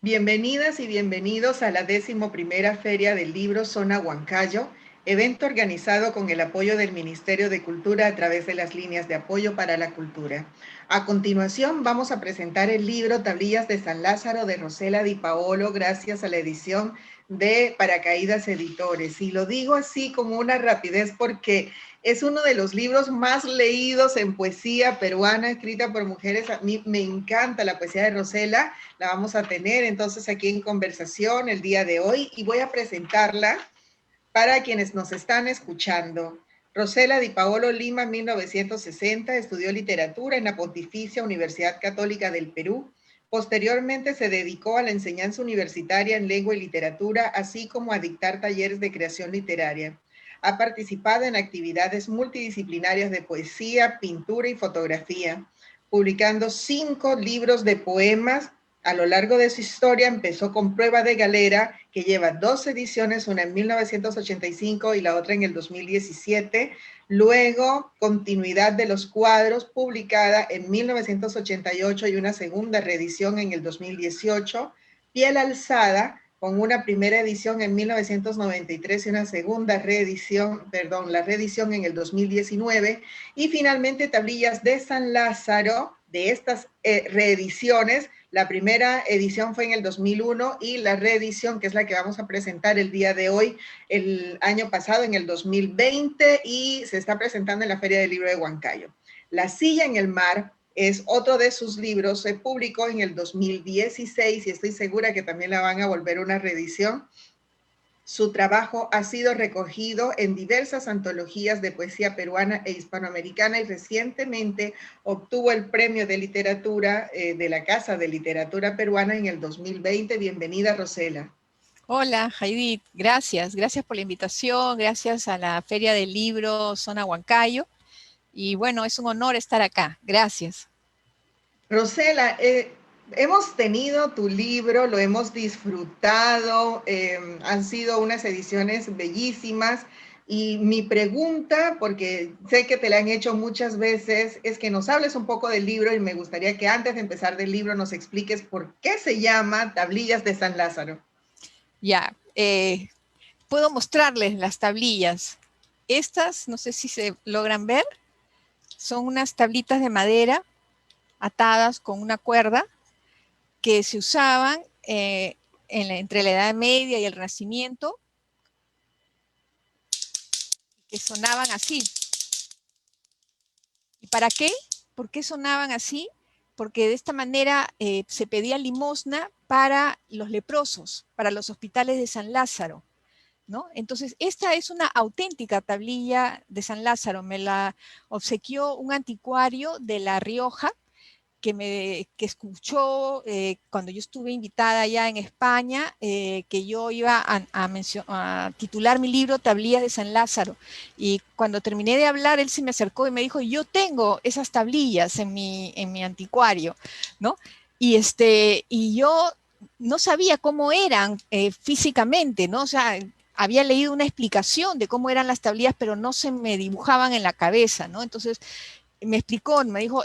Bienvenidas y bienvenidos a la 11ª Feria del Libro Zona Huancayo, evento organizado con el apoyo del Ministerio de Cultura a través de las líneas de apoyo para la cultura. A continuación vamos a presentar el libro Tablillas de San Lázaro de Rosela Di Paolo, gracias a la edición de Paracaídas Editores. Y lo digo así con una rapidez porque es uno de los libros más leídos en poesía peruana escrita por mujeres. A mí me encanta la poesía de Rosela, la vamos a tener entonces aquí en conversación el día de hoy y voy a presentarla para quienes nos están escuchando. Rosela Di Paolo Lima, 1960, estudió literatura en la Pontificia Universidad Católica del Perú. Posteriormente se dedicó a la enseñanza universitaria en lengua y literatura, así como a dictar talleres de creación literaria. Ha participado en actividades multidisciplinarias de poesía, pintura y fotografía, publicando 5 libros de poemas. A lo largo de su historia empezó con Prueba de Galera, que lleva 2 ediciones, una en 1985 y la otra en el 2017. Luego, Continuidad de los Cuadros, publicada en 1988 y una segunda reedición en el 2018. Piel Alzada, con una primera edición en 1993 y una segunda reedición, la reedición en el 2019. Y finalmente Tablillas de San Lázaro. De estas reediciones, la primera edición fue en el 2001 y la reedición, que es la que vamos a presentar el día de hoy, el año pasado, en el 2020, y se está presentando en la Feria del Libro de Huancayo. La Silla en el Mar es otro de sus libros, se publicó en el 2016 y estoy segura que también la van a volver una reedición. Su trabajo ha sido recogido en diversas antologías de poesía peruana e hispanoamericana y recientemente obtuvo el Premio de Literatura de la Casa de Literatura Peruana en el 2020. Bienvenida, Rosela. Hola, Heidi, gracias por la invitación, gracias a la Feria del Libro Zona Huancayo. Y bueno, es un honor estar acá, gracias. Rosela, hemos tenido tu libro, lo hemos disfrutado, han sido unas ediciones bellísimas. Y mi pregunta, porque sé que te la han hecho muchas veces, es que nos hables un poco del libro y me gustaría que antes de empezar del libro nos expliques por qué se llama Tablillas de San Lázaro. Ya, puedo mostrarles las tablillas. Estas, no sé si se logran ver, son unas tablitas de madera atadas con una cuerda que se usaban entre la Edad Media y el Renacimiento, que sonaban así. ¿Y para qué? ¿Por qué sonaban así? Porque de esta manera se pedía limosna para los leprosos, para los hospitales de San Lázaro, ¿no? Entonces, esta es una auténtica tablilla de San Lázaro, me la obsequió un anticuario de La Rioja, que escuchó cuando yo estuve invitada allá en España, que yo iba a titular mi libro Tablillas de San Lázaro. Y cuando terminé de hablar, él se me acercó y me dijo, yo tengo esas tablillas en mi anticuario, ¿no? Y yo no sabía cómo eran físicamente, ¿no? O sea, había leído una explicación de cómo eran las tablillas, pero no se me dibujaban en la cabeza, ¿no? Entonces me explicó, me dijo,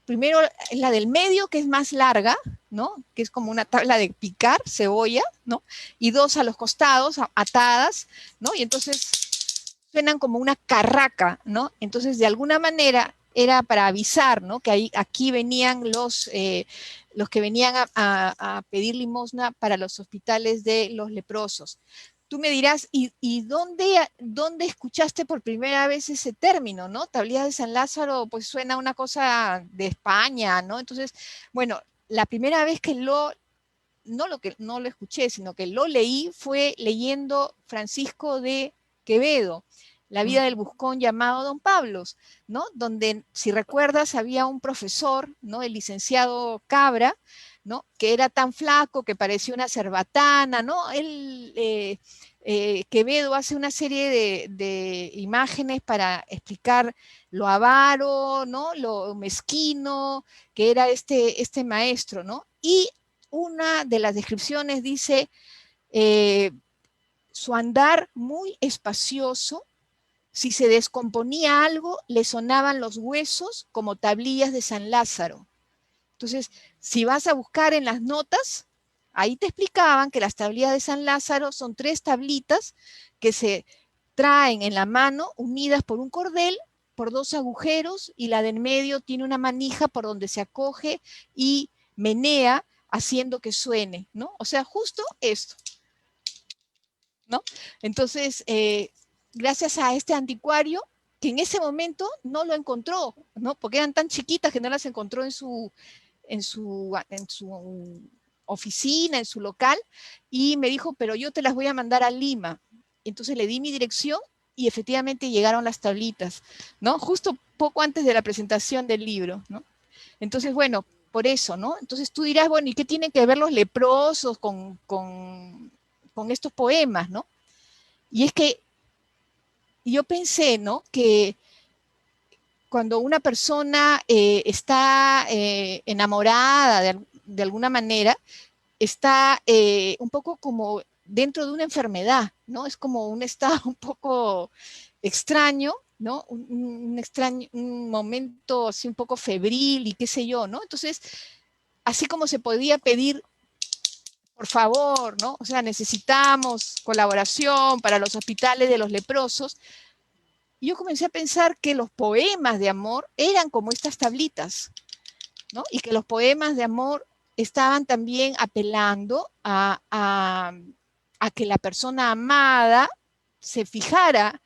primero es la del medio, que es más larga, ¿no? Que es como una tabla de picar cebolla, ¿no? Y 2 a los costados, atadas, ¿no? Y entonces suenan como una carraca, ¿no? Entonces, de alguna manera era para avisar, ¿no? Que aquí venían los que venían a pedir limosna para los hospitales de los leprosos. Tú me dirás, ¿y dónde escuchaste por primera vez ese término, ¿no? Tablillas de San Lázaro, pues suena una cosa de España, ¿no? Entonces, bueno, la primera vez que no lo escuché, sino que lo leí fue leyendo Francisco de Quevedo, La vida del buscón llamado Don Pablos, ¿no? Donde, si recuerdas, había un profesor, ¿no? El licenciado Cabra, ¿no? Que era tan flaco que parecía una cerbatana, ¿no? Quevedo hace una serie de imágenes para explicar lo avaro, ¿no? Lo mezquino que era este maestro, ¿no? Y una de las descripciones dice, su andar muy espacioso, si se descomponía algo, le sonaban los huesos como tablillas de San Lázaro. Entonces, si vas a buscar en las notas, Ahí te explicaban que las tablillas de San Lázaro son 3 tablitas que se traen en la mano unidas por un cordel, por 2 agujeros, y la del medio tiene una manija por donde se acoge y menea haciendo que suene, ¿no? O sea, justo esto, ¿no? Entonces, gracias a este anticuario, que en ese momento no lo encontró, ¿no? Porque eran tan chiquitas que no las encontró en su oficina, en su local, y me dijo, pero yo te las voy a mandar a Lima. Entonces le di mi dirección y efectivamente llegaron las tablitas, ¿no? Justo poco antes de la presentación del libro, ¿no? Entonces, bueno, por eso, ¿no? Entonces tú dirás, bueno, ¿y qué tienen que ver los leprosos con estos poemas, ¿no? Y es que yo pensé, ¿no? Que cuando una persona está enamorada de alguna manera, está un poco como dentro de una enfermedad, ¿no? Es como un estado un poco extraño, ¿no? Un momento así un poco febril y qué sé yo, ¿no? Entonces, así como se podía pedir, por favor, ¿no? O sea, necesitamos colaboración para los hospitales de los leprosos. Y yo comencé a pensar que los poemas de amor eran como estas tablitas, ¿no? Y que los poemas de amor estaban también apelando a que la persona amada se fijara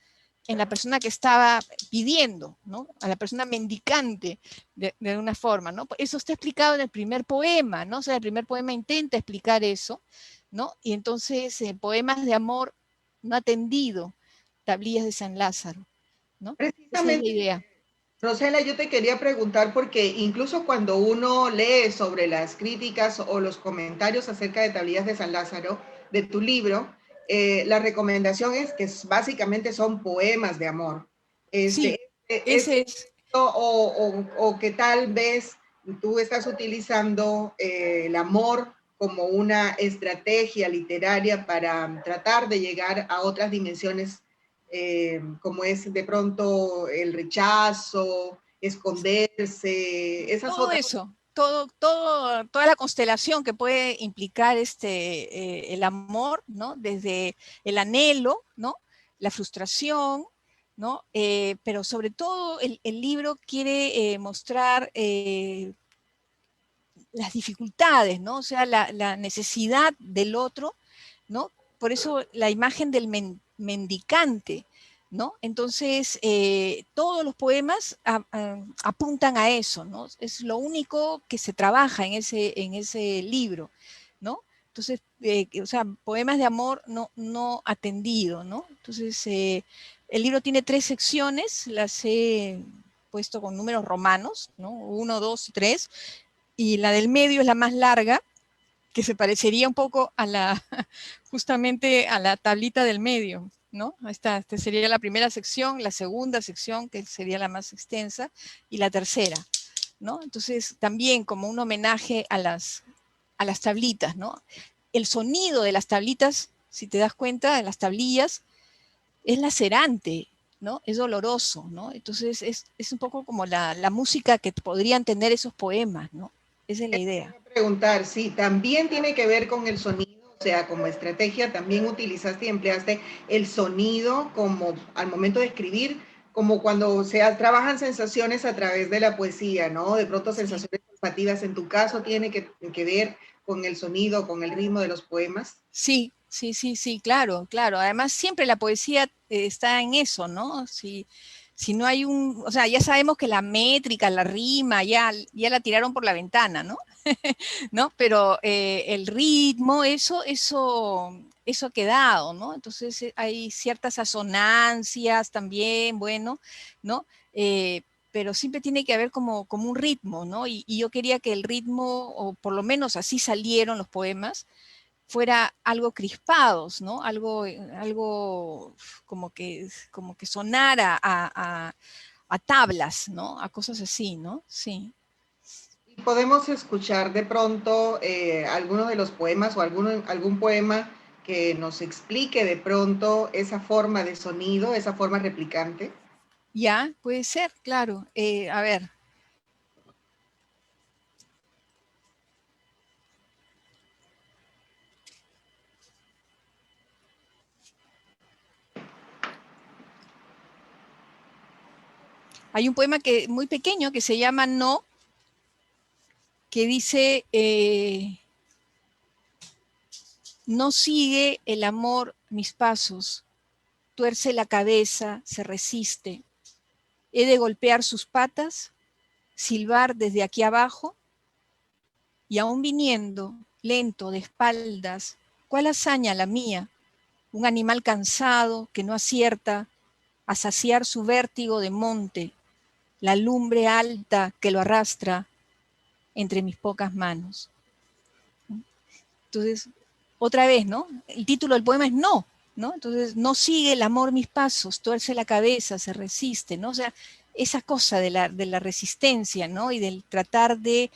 en la persona que estaba pidiendo, ¿no? A la persona mendicante, de una forma, ¿no? Eso está explicado en el primer poema, ¿no? O sea, el primer poema intenta explicar eso, ¿no? Y entonces, poemas de amor no atendido, tablillas de San Lázaro, ¿no? Esa es la Precisamente, idea. Rosela, yo te quería preguntar porque incluso cuando uno lee sobre las críticas o los comentarios acerca de Tablillas de San Lázaro, de tu libro, la recomendación es que básicamente son poemas de amor. Sí, Es ese es. o que tal vez tú estás utilizando el amor como una estrategia literaria para tratar de llegar a otras dimensiones, como es de pronto el rechazo, esconderse, esas Todo otras. eso, toda la constelación que puede implicar el amor, ¿no? Desde el anhelo, ¿no? La frustración, ¿no? Pero sobre todo el libro quiere mostrar las dificultades, ¿no? O sea, la necesidad del otro, ¿no? Por eso la imagen del mendicante, ¿no? Entonces, todos los poemas apuntan a eso, ¿no? Es lo único que se trabaja en ese libro, ¿no? Entonces, o sea, poemas de amor no atendido, ¿no? Entonces, el libro tiene 3 secciones, las he puesto con números romanos, ¿no? 1, 2 y 3, y la del medio es la más larga, que se parecería un poco a justamente a la tablita del medio, ¿no? Esta sería la primera sección, la segunda sección, que sería la más extensa, y la tercera, ¿no? Entonces, también como un homenaje a las tablitas, ¿no? El sonido de las tablitas, si te das cuenta, de las tablillas, es lacerante, ¿no? Es doloroso, ¿no? Entonces, es un poco como la música que podrían tener esos poemas, ¿no? Esa es la idea. Preguntar, sí, también tiene que ver con el sonido, o sea, como estrategia, también utilizaste y empleaste el sonido como al momento de escribir, como cuando se trabajan sensaciones a través de la poesía, ¿no? De pronto Sí. sensaciones olfativas, en tu caso tiene que ver con el sonido, con el ritmo de los poemas. Sí, sí, sí, sí, claro, claro. Además, siempre la poesía está en eso, ¿no? Si no hay o sea, ya sabemos que la métrica, la rima, ya la tiraron por la ventana, ¿no? ¿No? Pero el ritmo, eso ha quedado, ¿no? Entonces hay ciertas asonancias también, bueno, ¿no? Pero siempre tiene que haber como un ritmo, ¿no? Y yo quería que el ritmo, o por lo menos así salieron los poemas, fuera algo crispados, ¿no? Algo como que sonara a tablas, ¿no? A cosas así, ¿no? Sí. Y podemos escuchar de pronto algunos de los poemas o algún poema que nos explique de pronto esa forma de sonido, esa forma replicante. Ya, puede ser, claro. A ver, Hay un poema muy pequeño que se llama No, que dice, no sigue el amor mis pasos, tuerce la cabeza, se resiste. He de golpear sus patas, silbar desde aquí abajo, y aún viniendo, lento, de espaldas, ¿cuál hazaña la mía? Un animal cansado que no acierta a saciar su vértigo de monte, la lumbre alta que lo arrastra entre mis pocas manos. Entonces, otra vez, ¿no? El título del poema es No, ¿no? Entonces, no sigue el amor mis pasos, tuerce la cabeza, se resiste, ¿no? O sea, esa cosa de la resistencia, ¿no? Y del tratar de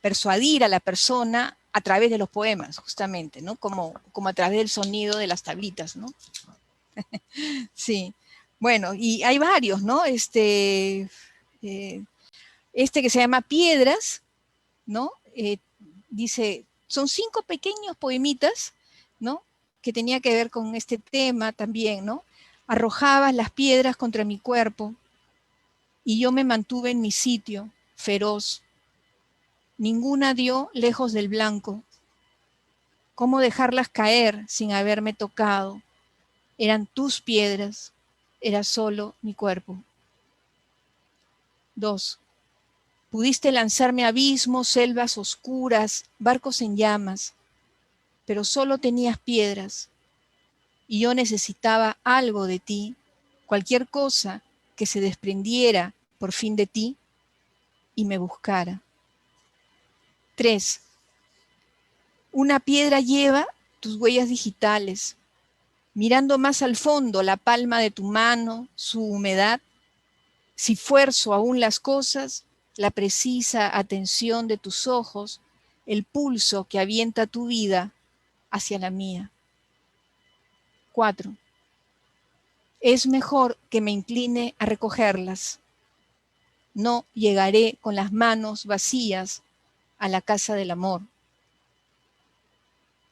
persuadir a la persona a través de los poemas, justamente, ¿no? Como a través del sonido de las tablitas, ¿no? Sí. Bueno, y hay varios, ¿no? Este que se llama Piedras, ¿no? Dice, son 5 pequeños poemitas, ¿no? Que tenía que ver con este tema también, ¿no? Arrojabas las piedras contra mi cuerpo y yo me mantuve en mi sitio, feroz. Ninguna dio lejos del blanco. ¿Cómo dejarlas caer sin haberme tocado? Eran tus piedras, era solo mi cuerpo. 2. Pudiste lanzarme a abismos, selvas oscuras, barcos en llamas, pero solo tenías piedras y yo necesitaba algo de ti, cualquier cosa que se desprendiera por fin de ti y me buscara. 3. Una piedra lleva tus huellas digitales, mirando más al fondo la palma de tu mano, su humedad. Si fuerzo aún las cosas, la precisa atención de tus ojos, el pulso que avienta tu vida hacia la mía. 4. Es mejor que me incline a recogerlas. No llegaré con las manos vacías a la casa del amor.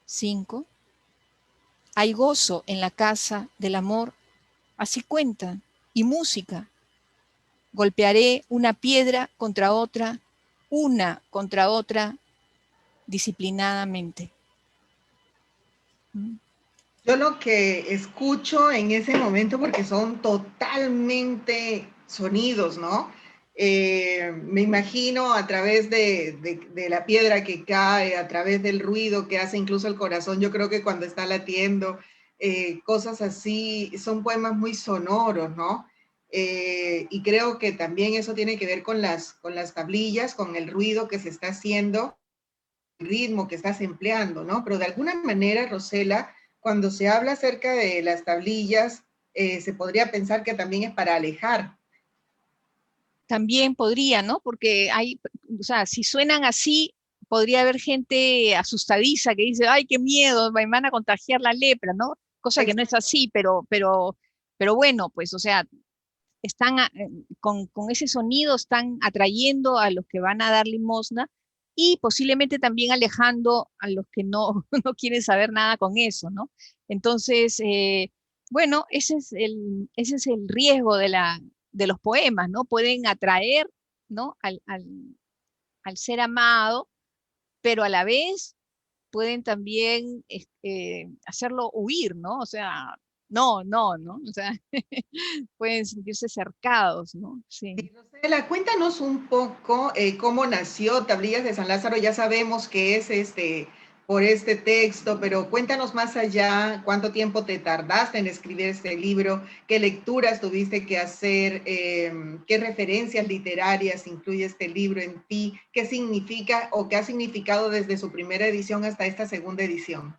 5. Hay gozo en la casa del amor, así cuentan, y música. Golpearé una piedra contra otra, disciplinadamente. Yo lo que escucho en ese momento, porque son totalmente sonidos, ¿no? Me imagino a través de la piedra que cae, a través del ruido que hace incluso el corazón, yo creo que cuando está latiendo, cosas así, son poemas muy sonoros, ¿no? Y creo que también eso tiene que ver con las tablillas, con el ruido que se está haciendo, el ritmo que estás empleando, ¿no? Pero de alguna manera, Rosela, cuando se habla acerca de las tablillas, se podría pensar que también es para alejar. También podría, ¿no? Porque hay, o sea, si suenan así, podría haber gente asustadiza que dice, ay, qué miedo, me van a contagiar la lepra, ¿no? Cosa que no es Exacto. así, pero bueno, pues, o sea, están con ese sonido están atrayendo a los que van a dar limosna y posiblemente también alejando a los que no, no quieren saber nada con eso, ¿no? Entonces, bueno, ese es el riesgo de los poemas, ¿no? Pueden atraer, ¿no? Al ser amado, pero a la vez pueden también hacerlo huir, ¿no? O sea, no, o sea, pueden sentirse cercados, ¿no? Sí. Sí, Rosela, cuéntanos un poco cómo nació Tablillas de San Lázaro. Ya sabemos que es por este texto, pero cuéntanos más allá, cuánto tiempo te tardaste en escribir este libro, qué lecturas tuviste que hacer, qué referencias literarias incluye este libro en ti, qué significa o qué ha significado desde su primera edición hasta esta segunda edición.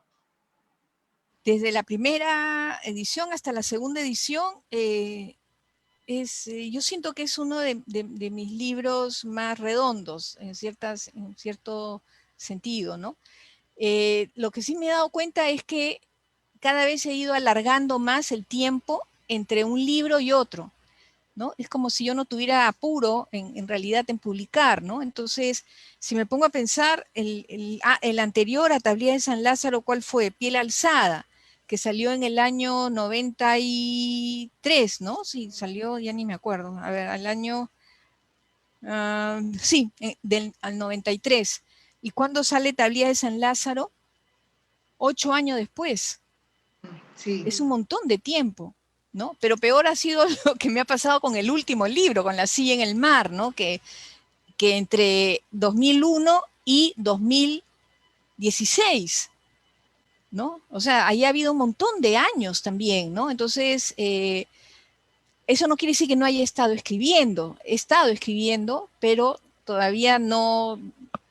Desde la primera edición hasta la segunda edición, yo siento que es uno de mis libros más redondos, en cierto sentido, ¿no? Lo que sí me he dado cuenta es que cada vez he ido alargando más el tiempo entre un libro y otro, ¿no? Es como si yo no tuviera apuro en realidad en publicar, ¿no? Entonces, si me pongo a pensar, el anterior a Tablilla de San Lázaro, ¿cuál fue? Piel alzada. que salió en el año 93, ¿no? Sí, salió, ya ni me acuerdo. A ver, al año... sí, al 93. ¿Y cuándo sale Tablillas de San Lázaro? 8 años después. Sí. Es un montón de tiempo, ¿no? Pero peor ha sido lo que me ha pasado con el último libro, con La silla en el mar, ¿no? Que entre 2001 y 2016, ¿no? O sea, ahí ha habido un montón de años también, ¿no? Entonces, eso no quiere decir que no haya estado escribiendo. He estado escribiendo, pero todavía no...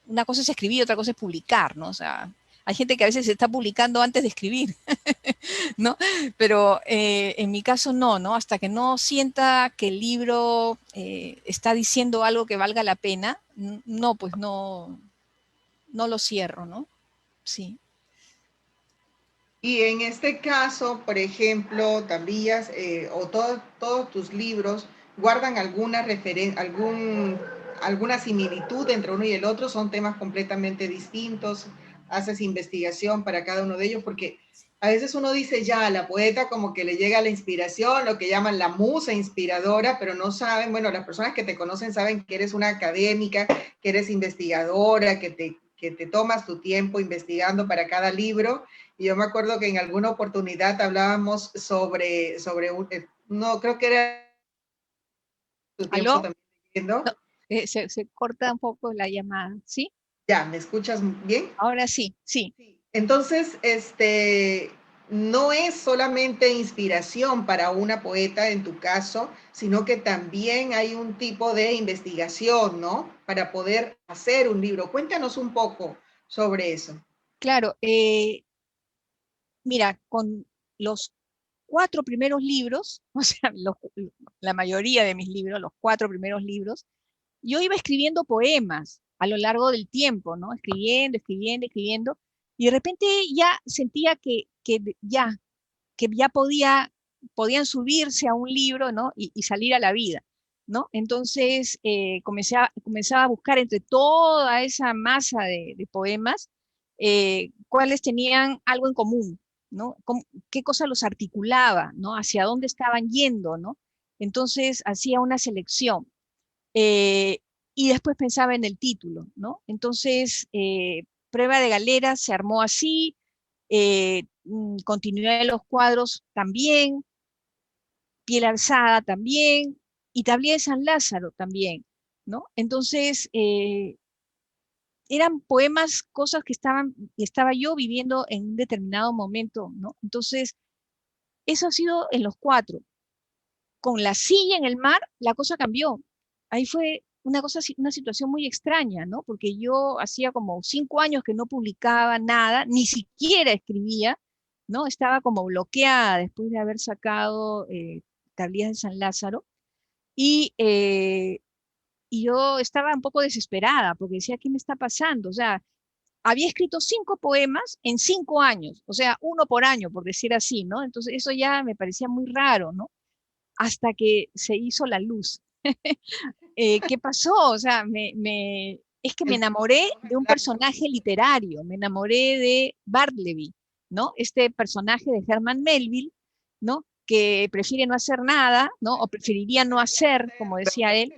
Una cosa es escribir, otra cosa es publicar, ¿no? O sea, hay gente que a veces se está publicando antes de escribir, ¿no? Pero en mi caso no, ¿no? Hasta que no sienta que el libro está diciendo algo que valga la pena, no, pues no lo cierro, ¿no? Sí. Y en este caso, por ejemplo, Tablillas o todos tus libros guardan alguna similitud entre uno y el otro, son temas completamente distintos, haces investigación para cada uno de ellos, porque a veces uno dice ya, a la poeta como que le llega la inspiración, lo que llaman la musa inspiradora, pero no saben, bueno, las personas que te conocen saben que eres una académica, que eres investigadora, que te tomas tu tiempo investigando para cada libro. Y yo me acuerdo que en alguna oportunidad hablábamos sobre no, creo que era tu tiempo ¿Aló? también leyendo. No, se corta un poco la llamada, ¿sí? Ya, ¿me escuchas bien? Ahora sí, sí. Sí. Entonces, no es solamente inspiración para una poeta en tu caso, sino que también hay un tipo de investigación, ¿no? Para poder hacer un libro. Cuéntanos un poco sobre eso. Claro, mira, con los 4 primeros libros, o sea, la mayoría de mis libros, los 4 primeros libros, yo iba escribiendo poemas a lo largo del tiempo, ¿no? Escribiendo, escribiendo, escribiendo, y de repente ya sentía que ya podían subirse a un libro, ¿no? Y salir a la vida, ¿no? Entonces comenzaba a buscar entre toda esa masa de poemas cuáles tenían algo en común, ¿no? ¿Qué cosa los articulaba, ¿no? Hacia dónde estaban yendo, ¿no? Entonces hacía una selección. eh, y después pensaba en el título, ¿no? Entonces, Prueba de Galera se armó así, Continuidad de los Cuadros también, Piel Alzada también, y Tablilla de San Lázaro también, ¿no? Entonces, eran poemas, cosas que estaba yo viviendo en un determinado momento, ¿no? Entonces, eso ha sido en los 4. Con La silla en el mar, la cosa cambió. Ahí fue una situación muy extraña, ¿no? Porque yo hacía como 5 años que no publicaba nada, ni siquiera escribía, ¿no? Estaba como bloqueada después de haber sacado Tablillas de San Lázaro. Y, eh, y yo estaba un poco desesperada porque decía, ¿qué me está pasando? O sea, había escrito 5 poemas en 5 años, o sea, uno por año, por decir así, ¿no? Entonces eso ya me parecía muy raro, ¿no? Hasta que se hizo la luz. ¿Qué pasó? O sea, es que me El- enamoré de un personaje literario, me enamoré de Bartleby, ¿no? Este personaje de Herman Melville, ¿no? Que prefiere no hacer nada, ¿no? O preferiría no hacer, como decía él,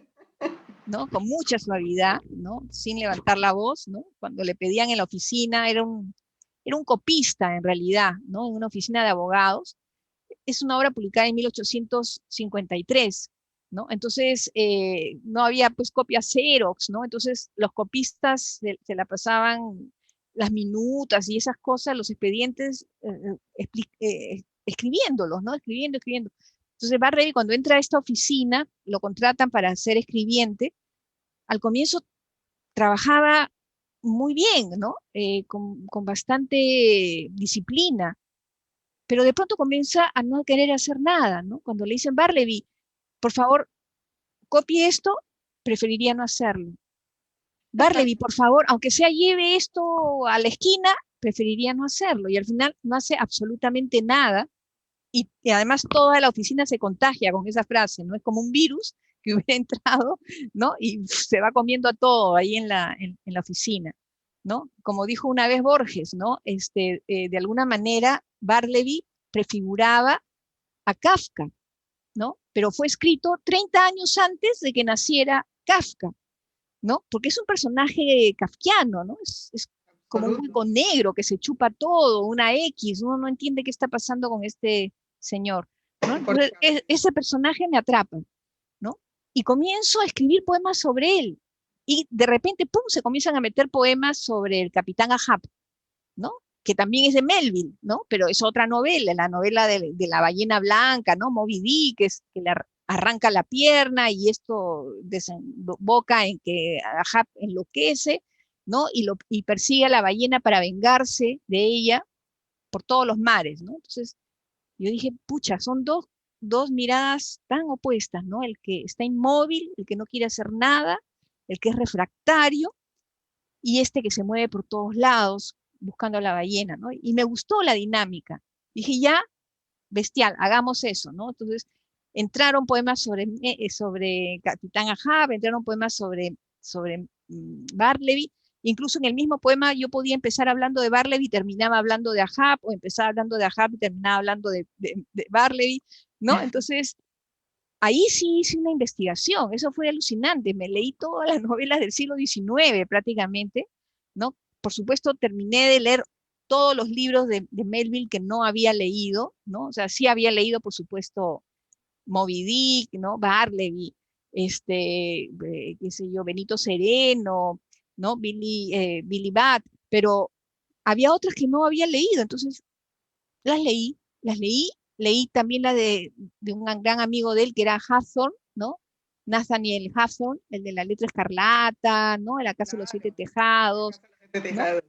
¿no? Con mucha suavidad, ¿no? Sin levantar la voz, ¿no? Cuando le pedían en la oficina, era un copista en realidad, ¿no? En una oficina de abogados. Es una obra publicada en 1853, ¿no? Entonces, no había pues copias Xerox, ¿no? Entonces, los copistas se la pasaban las minutas y esas cosas, los expedientes, escribiéndolos, ¿no? Escribiendo, escribiendo. Entonces, Barrett, cuando entra a esta oficina, lo contratan para ser escribiente. Al comienzo trabajaba muy bien, ¿no? Con bastante disciplina, pero de pronto comienza a no querer hacer nada, ¿no? Cuando le dicen, Barleby, por favor, copie esto, preferiría no hacerlo. Barleby, por favor, aunque sea lleve esto a la esquina, preferiría no hacerlo. Y al final no hace absolutamente nada. Y además toda la oficina se contagia con esa frase, ¿no? Es como un virus que hubiera entrado, ¿no? Y se va comiendo a todo ahí en la oficina. ¿no? Como dijo una vez Borges, ¿no? De alguna manera Barleby prefiguraba a Kafka, ¿no? Pero fue escrito 30 años antes de que naciera Kafka, ¿no? Porque es un personaje kafkiano, ¿no? Es como un Absoluto. hueco negro que se chupa todo, una X, uno no entiende qué está pasando con este señor, ¿no? Entonces, Porque ese personaje me atrapa, ¿no? Y comienzo a escribir poemas sobre él. Y de repente, ¡pum!, se comienzan a meter poemas sobre el capitán Ahab, ¿no? Que también es de Melville, ¿no? Pero es otra novela, la novela de la ballena blanca, ¿no? Moby Dick, que le arranca la pierna y esto desemboca en que Ahab enloquece, ¿no? Y persigue a la ballena para vengarse de ella por todos los mares, ¿no? Entonces, yo dije, pucha, son dos miradas tan opuestas, ¿no? El que está inmóvil, el que no quiere hacer nada, el que es refractario, y este que se mueve por todos lados buscando a la ballena, ¿no? Y me gustó la dinámica. Dije, ya, bestial, hagamos eso, ¿no? Entonces, entraron poemas sobre Capitán Ahab, entraron poemas sobre Barleby. Incluso en el mismo poema yo podía empezar hablando de Barleby y terminaba hablando de Ahab, o empezar hablando de Ahab y terminaba hablando de Barleby, ¿no? Entonces, ahí sí hice una investigación, eso fue alucinante, me leí todas las novelas del siglo XIX prácticamente, ¿no? Por supuesto, terminé de leer todos los libros de Melville que no había leído, ¿no? O sea, sí había leído, por supuesto, Moby Dick, ¿no? Barleby, qué sé yo, Benito Sereno, ¿no? Billy Bat, pero había otras que no había leído, entonces leí también la de un gran amigo de él que era Hawthorne, ¿no? Nathaniel Hawthorne, el de la letra escarlata, ¿no? La casa de los siete claro, la tejados, casa de los siete ¿no? tejados.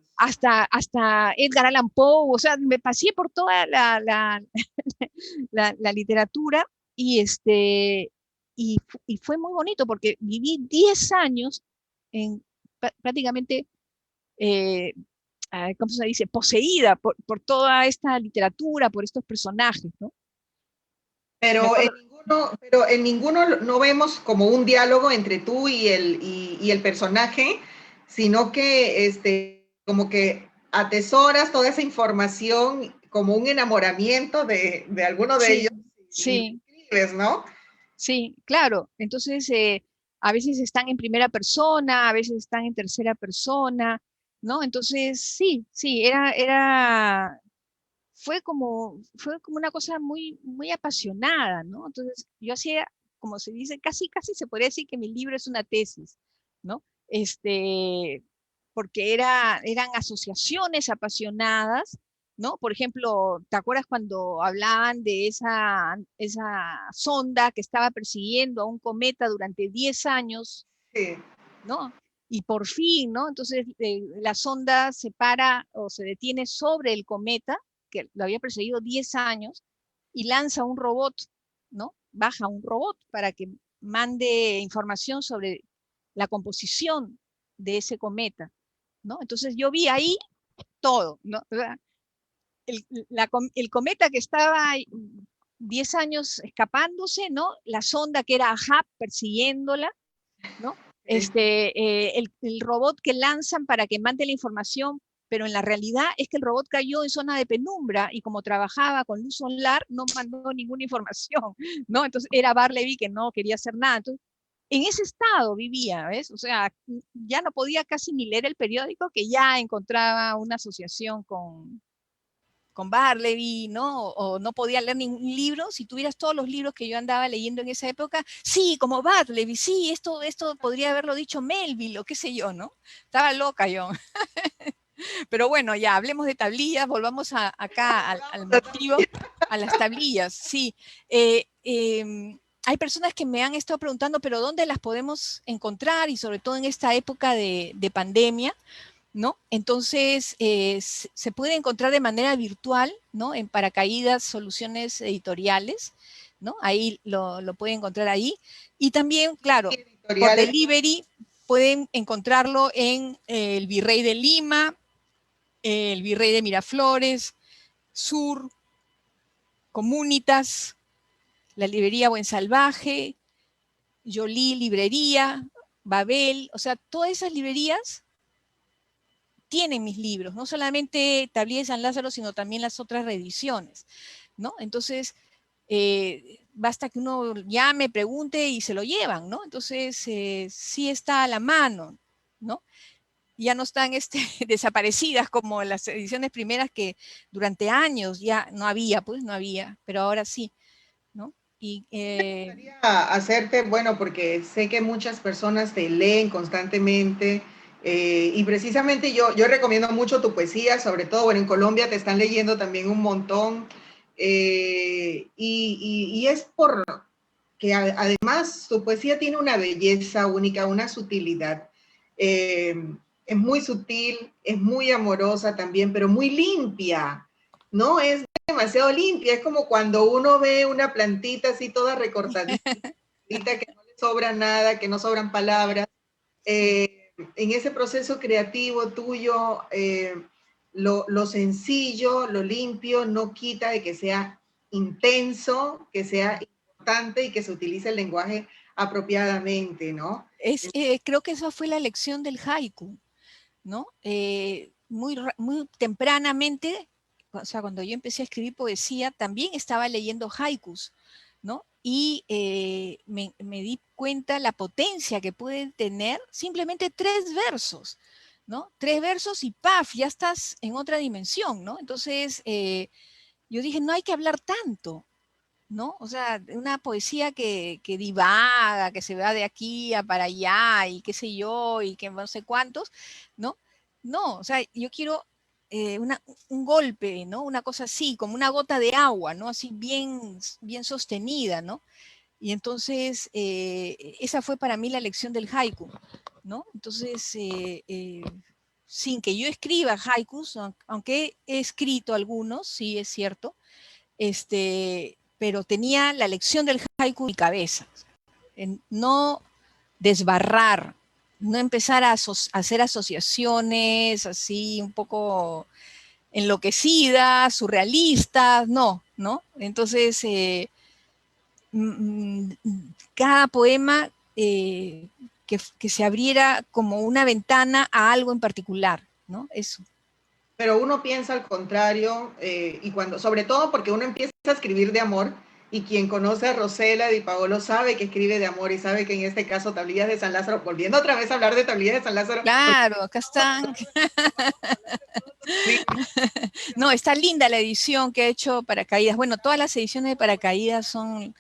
Hasta Edgar Allan Poe, o sea, me pasé por toda la literatura y, y fue muy bonito porque viví 10 años en prácticamente eh, ¿cómo se dice?, poseída por toda esta literatura, por estos personajes, ¿no? Me acuerdo, Pero en ninguno no vemos como un diálogo entre tú y el personaje, sino que como que atesoras toda esa información como un enamoramiento de alguno de ellos sí, y lo sí, escribes, ¿no? sí, claro. Entonces, a veces están en primera persona, a veces están en tercera persona, ¿no? Entonces, sí, sí, fue como una cosa muy, muy apasionada, ¿no? Entonces, yo hacía, como se dice, casi se podría decir que mi libro es una tesis, ¿no? Porque eran asociaciones apasionadas, ¿no? Por ejemplo, ¿te acuerdas cuando hablaban de esa sonda que estaba persiguiendo a un cometa durante 10 años, Sí, ¿no? Y por fin, ¿no? Entonces la sonda se para o se detiene sobre el cometa, que lo había perseguido 10 años, y lanza un robot, ¿no? Baja un robot para que mande información sobre la composición de ese cometa, ¿no? Entonces yo vi ahí todo, ¿no? O sea, el cometa que estaba 10 años escapándose, ¿no? La sonda que era AHAP persiguiéndola, ¿no? sí. El robot que lanzan para que mande la información, pero en la realidad es que el robot cayó en zona de penumbra y como trabajaba con luz solar, no mandó ninguna información, ¿no? Entonces era Barleby que no quería hacer nada. Entonces, en ese estado vivía, ¿ves? O sea, ya no podía casi ni leer el periódico, que ya encontraba una asociación con Barleby, ¿no? O no podía leer ningún libro. Si tuvieras todos los libros que yo andaba leyendo en esa época, sí, como Barleby, sí, esto podría haberlo dicho Melville o qué sé yo, ¿no? Estaba loca yo. Pero bueno, ya hablemos de tablillas, volvamos acá al motivo, a las tablillas, sí. Hay personas que me han estado preguntando, pero ¿dónde las podemos encontrar? Y sobre todo en esta época de pandemia, ¿no? Entonces, se puede encontrar de manera virtual, ¿no? En Paracaídas Soluciones Editoriales, ¿no? Ahí lo pueden encontrar ahí. Y también, claro, por Editoriales. delivery pueden encontrarlo en el Virrey de Lima, el Virrey de Miraflores, Sur, Comunitas, la librería Buen Salvaje, Yolí Librería, Babel, o sea, todas esas librerías tienen mis libros, no solamente Tablilla de San Lázaro, sino también las otras reediciones, ¿no? Entonces, basta que uno llame, pregunte y se lo llevan, ¿no? Entonces, sí está a la mano, ¿no? Ya no están desaparecidas como las ediciones primeras que durante años ya no había, pues no había, pero ahora sí, ¿no? Y, Me gustaría hacerte, bueno, porque sé que muchas personas te leen constantemente y precisamente yo recomiendo mucho tu poesía, sobre todo, bueno, en Colombia te están leyendo también un montón y es por que además tu poesía tiene una belleza única, una sutilidad. Eh, es muy sutil, es muy amorosa también, pero muy limpia, ¿no? Es demasiado limpia, es como cuando uno ve una plantita así toda recortadita, que no le sobra nada, que no sobran palabras. sí. En ese proceso creativo tuyo, lo sencillo, lo limpio, no quita de que sea intenso, que sea importante y que se utilice el lenguaje apropiadamente, ¿no? Creo que esa fue la lección del haiku, ¿no? Muy tempranamente, o sea, cuando yo empecé a escribir poesía, también estaba leyendo haikus, ¿no? Y me di cuenta la potencia que pueden tener simplemente 3 versos, ¿no? 3 versos y ¡paf! Ya estás en otra dimensión, ¿no? Entonces, yo dije, no hay que hablar tanto, ¿no? O sea, una poesía que divaga, que se va de aquí a para allá y qué sé yo, y que no sé cuántos, ¿no? No, o sea, yo quiero un golpe, ¿no? Una cosa así, como una gota de agua, ¿no? Así bien sostenida, ¿no? Y entonces, esa fue para mí la lección del haiku, ¿no? Entonces, sin que yo escriba haikus, aunque he escrito algunos, sí es cierto, pero tenía la lección del haiku en mi cabeza, en no desbarrar, no empezar a hacer asociaciones así un poco enloquecidas, surrealistas, no, ¿no? Entonces, cada poema que se abriera como una ventana a algo en particular, ¿no? Eso. Pero uno piensa al contrario, y cuando, sobre todo porque uno empieza a escribir de amor, y quien conoce a Rosela Di Paolo sabe que escribe de amor y sabe que en este caso Tablillas de San Lázaro, volviendo otra vez a hablar de Tablillas de San Lázaro, Claro, acá están. No, está linda la edición que ha hecho Paracaídas. Bueno, todas las ediciones de Paracaídas son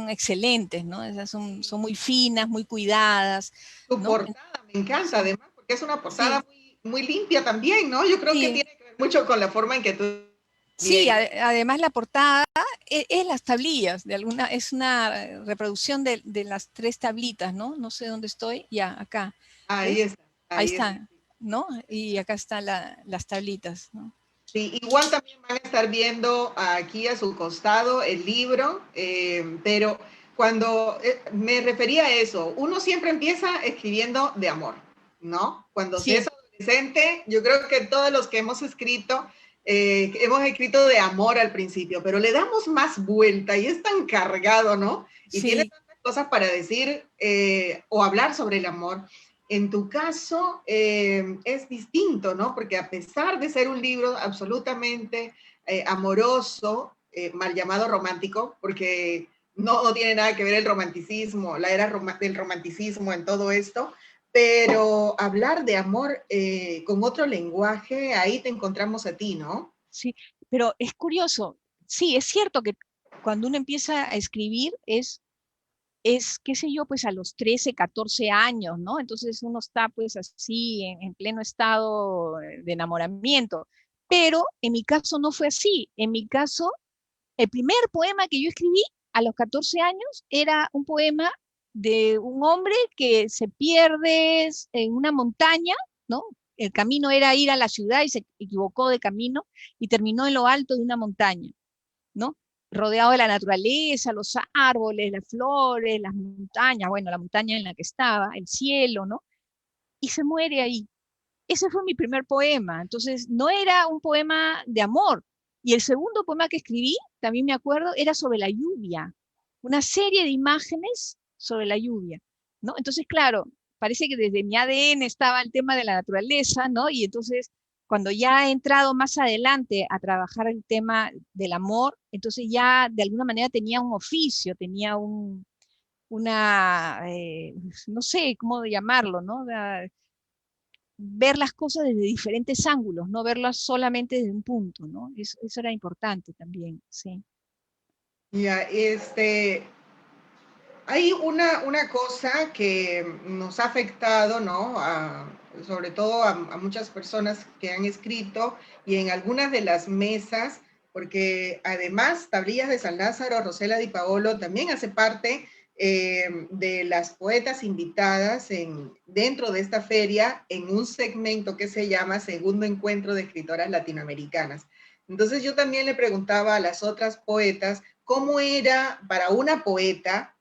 excelentes, ¿no? Esas son muy finas, muy cuidadas, tu ¿no? portada me encanta Sí, además, porque es una portada sí, muy limpia también, ¿no? Yo creo que sí. tiene que ver mucho con la forma en que tú Sí, bien. además la portada es las tablillas, es una reproducción de las 3 tablitas, ¿no? No sé dónde estoy, ya, acá, Ahí ¿ves? está, Ahí ahí está. está, ¿no? Y acá están las tablitas, ¿no? Sí, igual también van a estar viendo aquí a su costado el libro, pero cuando me refería a eso, uno siempre empieza escribiendo de amor, ¿no? Cuando se es Sí, adolescente, yo creo que todos los que hemos escrito de amor al principio, pero le damos más vuelta y es tan cargado, ¿no? Y tiene sí, tantas cosas para decir o hablar sobre el amor. En tu caso es distinto, ¿no? Porque a pesar de ser un libro absolutamente amoroso, mal llamado romántico, porque no tiene nada que ver el romanticismo, la era del romanticismo en todo esto, pero hablar de amor con otro lenguaje, ahí te encontramos a ti, ¿no? sí, pero es curioso, sí, es cierto que cuando uno empieza a escribir qué sé yo, pues a los 13, 14 años, ¿no? Entonces uno está pues así en pleno estado de enamoramiento. Pero en mi caso no fue así. En mi caso, el primer poema que yo escribí a los 14 años era un poema de un hombre que se pierde en una montaña, ¿no? El camino era ir a la ciudad y se equivocó de camino y terminó en lo alto de una montaña, ¿no? Rodeado de la naturaleza, los árboles, las flores, las montañas, bueno, la montaña en la que estaba, el cielo, ¿no? Y se muere ahí. Ese fue mi primer poema, entonces no era un poema de amor. Y el segundo poema que escribí, también me acuerdo, era sobre la lluvia, una serie de imágenes sobre la lluvia, ¿no? Entonces, claro, parece que desde mi ADN estaba el tema de la naturaleza, ¿no? Y entonces, cuando ya he entrado más adelante a trabajar el tema del amor, entonces ya de alguna manera tenía un oficio, tenía no sé cómo llamarlo, ¿no? Ver las cosas desde diferentes ángulos, no verlas solamente desde un punto, ¿no? Eso era importante también, sí. Ya, hay una cosa que nos ha afectado, ¿no? Sobre todo a muchas personas que han escrito y en algunas de las mesas, porque además Tablillas de San Lázaro, Rosela Di Paolo, también hace parte de las poetas invitadas dentro de esta feria en un segmento que se llama Segundo Encuentro de Escritoras Latinoamericanas. Entonces yo también le preguntaba a las otras poetas cómo era para una poeta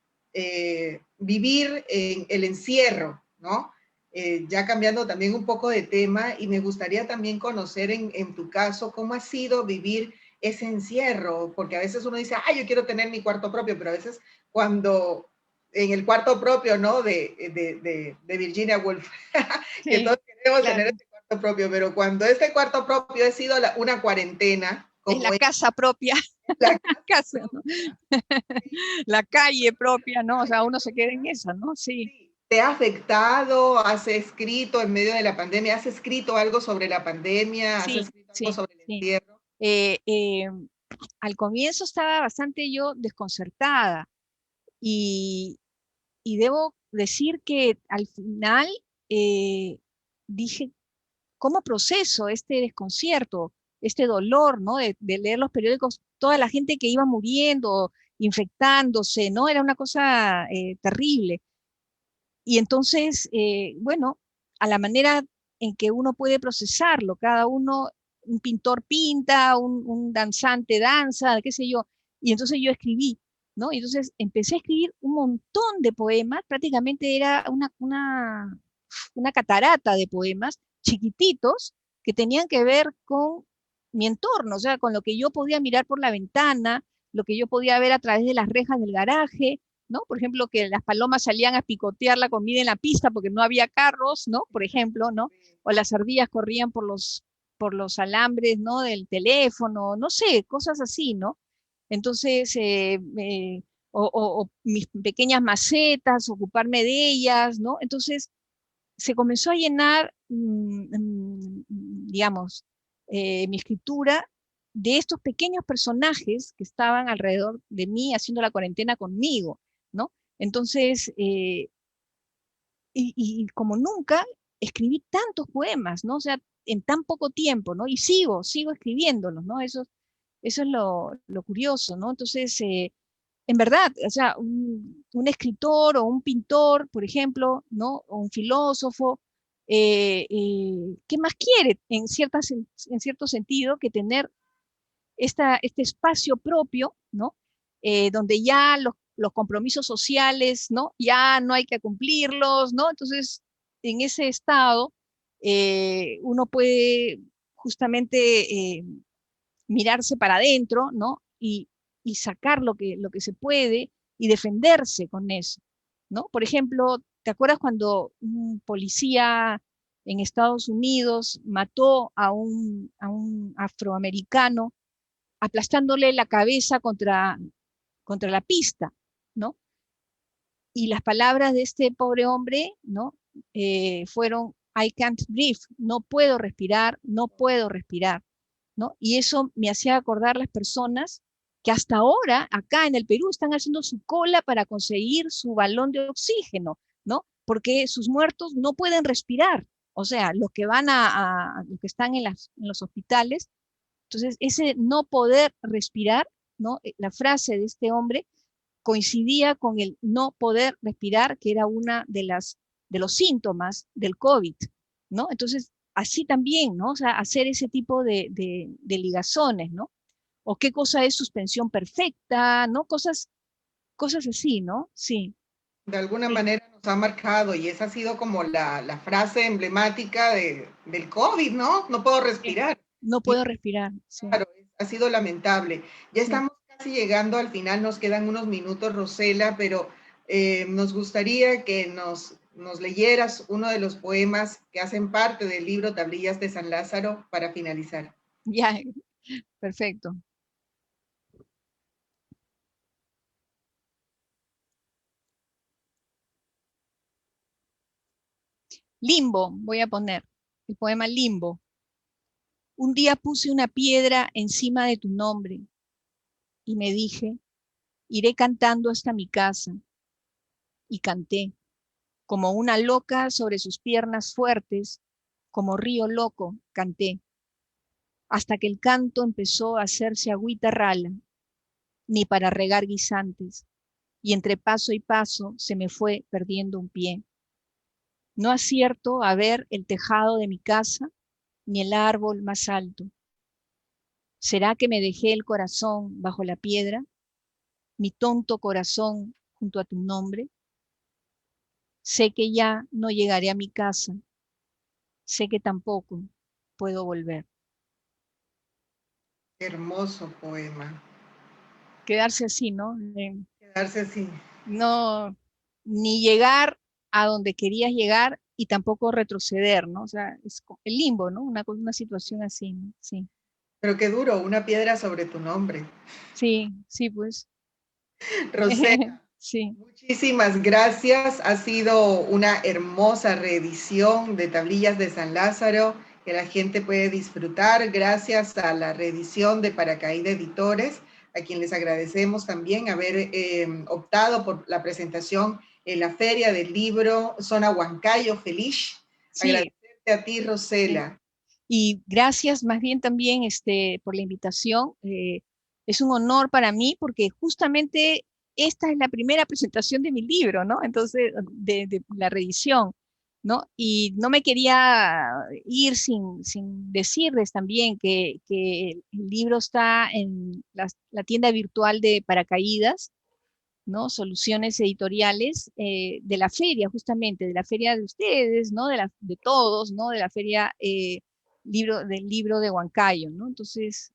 vivir en el encierro, ¿no? Ya cambiando también un poco de tema, y me gustaría también conocer en tu caso cómo ha sido vivir ese encierro, porque a veces uno dice, ay, yo quiero tener mi cuarto propio, pero a veces cuando en el cuarto propio, ¿no? De Virginia Woolf, que Sí, todos queremos claro. tener ese cuarto propio, pero cuando este cuarto propio ha sido una cuarentena, Es como la es casa propia, la casa, ¿no? La calle propia, ¿no? O sea, uno se queda en esa, ¿no? Sí, ¿te ha afectado? ¿Has escrito en medio de la pandemia? ¿Has escrito algo sobre la pandemia? ¿Has sí, escrito algo sí, sobre el sí. encierro? Eh, eh, Al comienzo estaba bastante yo desconcertada y, y debo decir que al final eh, dije, ¿cómo proceso este desconcierto, este dolor, ¿no? De leer los periódicos, toda la gente que iba muriendo, infectándose, ¿no? Era una cosa terrible. Y entonces, bueno, a la manera en que uno puede procesarlo, cada uno, un pintor pinta, un danzante danza, qué sé yo, y entonces yo escribí, ¿no? Y entonces empecé a escribir un montón de poemas, prácticamente era una catarata de poemas chiquititos que tenían que ver con mi entorno, o sea, con lo que yo podía mirar por la ventana, lo que yo podía ver a través de las rejas del garaje, ¿no? Por ejemplo, que las palomas salían a picotear la comida en la pista porque no había carros, ¿no? Por ejemplo, ¿no? O las ardillas corrían por los alambres, ¿no? Del teléfono, no sé, cosas así, ¿no? Entonces, o mis pequeñas macetas, ocuparme de ellas, ¿no? Entonces, se comenzó a llenar, digamos, mi escritura de estos pequeños personajes que estaban alrededor de mí haciendo la cuarentena conmigo, ¿no? Entonces, y como nunca, escribí tantos poemas, ¿no? O sea, en tan poco tiempo, ¿no? Y sigo escribiéndolos, ¿no? Eso es lo curioso, ¿no? Entonces, en verdad, o sea, un escritor o un pintor, por ejemplo, ¿no? O un filósofo, ¿qué más quiere en cierto sentido que tener este espacio propio, ¿no? Donde ya los compromisos sociales, ¿no? Ya no hay que cumplirlos, ¿no? Entonces, en ese estado, uno puede justamente mirarse para adentro, ¿no? Y sacar lo que se puede y defenderse con eso, ¿no? Por ejemplo, ¿te acuerdas cuando un policía en Estados Unidos mató a un afroamericano aplastándole la cabeza contra la pista, ¿no? Y las palabras de este pobre hombre, ¿no? Fueron, I can't breathe, no puedo respirar, no puedo respirar, ¿no? Y eso me hacía acordar las personas que hasta ahora acá en el Perú están haciendo su cola para conseguir su balón de oxígeno, ¿no? Porque sus muertos no pueden respirar, o sea, los que van los que están en los hospitales. Entonces, ese no poder respirar, ¿no? La frase de este hombre coincidía con el no poder respirar, que era una de los síntomas del COVID, ¿no? Entonces, así también, ¿no? O sea, hacer ese tipo de ligazones, ¿no? O qué cosa es suspensión perfecta, ¿no? Cosas así, ¿no? Sí, De alguna sí. manera nos ha marcado y esa ha sido como la frase emblemática del COVID, ¿no? No puedo respirar. No Y puedo respirar, sí, claro, ha sido lamentable. Ya sí. estamos casi llegando al final, nos quedan unos minutos, Rosela, pero nos gustaría que nos nos leyeras uno de los poemas que hacen parte del libro Tablillas de San Lázaro para finalizar. Ya, perfecto. Limbo, voy a poner el poema Limbo. Un día puse una piedra encima de tu nombre y me dije, iré cantando hasta mi casa. Y canté, como una loca sobre sus piernas fuertes, como río loco, canté, hasta que el canto empezó a hacerse agüita rala, ni para regar guisantes, y entre paso y paso se me fue perdiendo un pie. No acierto a ver el tejado de mi casa, ni el árbol más alto. ¿Será que me dejé el corazón bajo la piedra, mi tonto corazón junto a tu nombre? Sé que ya no llegaré a mi casa, sé que tampoco puedo volver. Hermoso poema. Quedarse así, ¿no? Quedarse así. No, ni llegar a donde querías llegar y tampoco retroceder, ¿no? O sea, es el limbo, ¿no? Una situación así, ¿no? Sí. Pero qué duro, una piedra sobre tu nombre. Sí, sí, pues. Rosela, Sí, muchísimas gracias. Ha sido una hermosa reedición de Tablillas de San Lázaro que la gente puede disfrutar gracias a la reedición de Paracaídas Editores, a quien les agradecemos también haber optado por la presentación en la Feria del Libro Zona Huancayo Feliz. sí. Agradecerte a ti, Rosela. Y gracias más bien también por la invitación. Es un honor para mí porque justamente esta es la primera presentación de mi libro, ¿no? Entonces, de la reedición, ¿no? Y no me quería ir sin decirles también que el libro está en la tienda virtual de Paracaídas, ¿no? Soluciones editoriales de la feria, justamente, de la feria de ustedes, ¿no? De todos, ¿no? De la feria del libro de Huancayo, ¿no? Entonces,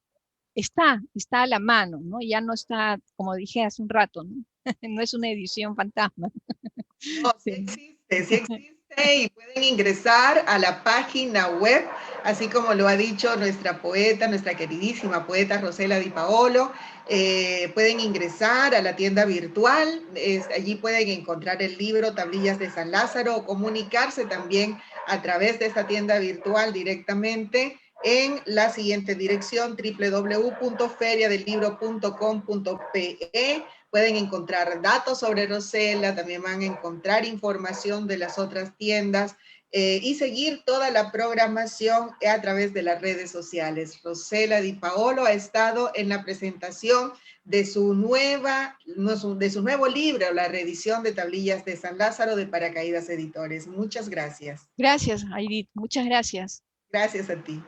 está a la mano, ¿no? Ya no está, como dije hace un rato, ¿no? No es una edición fantasma. No, Sí. sí existe y pueden ingresar a la página web, así como lo ha dicho nuestra poeta, nuestra queridísima poeta Rosela Di Paolo. Pueden ingresar a la tienda virtual, allí pueden encontrar el libro Tablillas de San Lázaro o comunicarse también a través de esta tienda virtual directamente en la siguiente dirección: www.feriadelibro.com.pe. Pueden encontrar datos sobre Rosela, también van a encontrar información de las otras tiendas y seguir toda la programación a través de las redes sociales. Rosela Di Paolo ha estado en la presentación de su nuevo libro, la reedición de Tablillas de San Lázaro de Paracaídas Editores. Muchas gracias. Gracias, Aidit. Muchas gracias. Gracias a ti.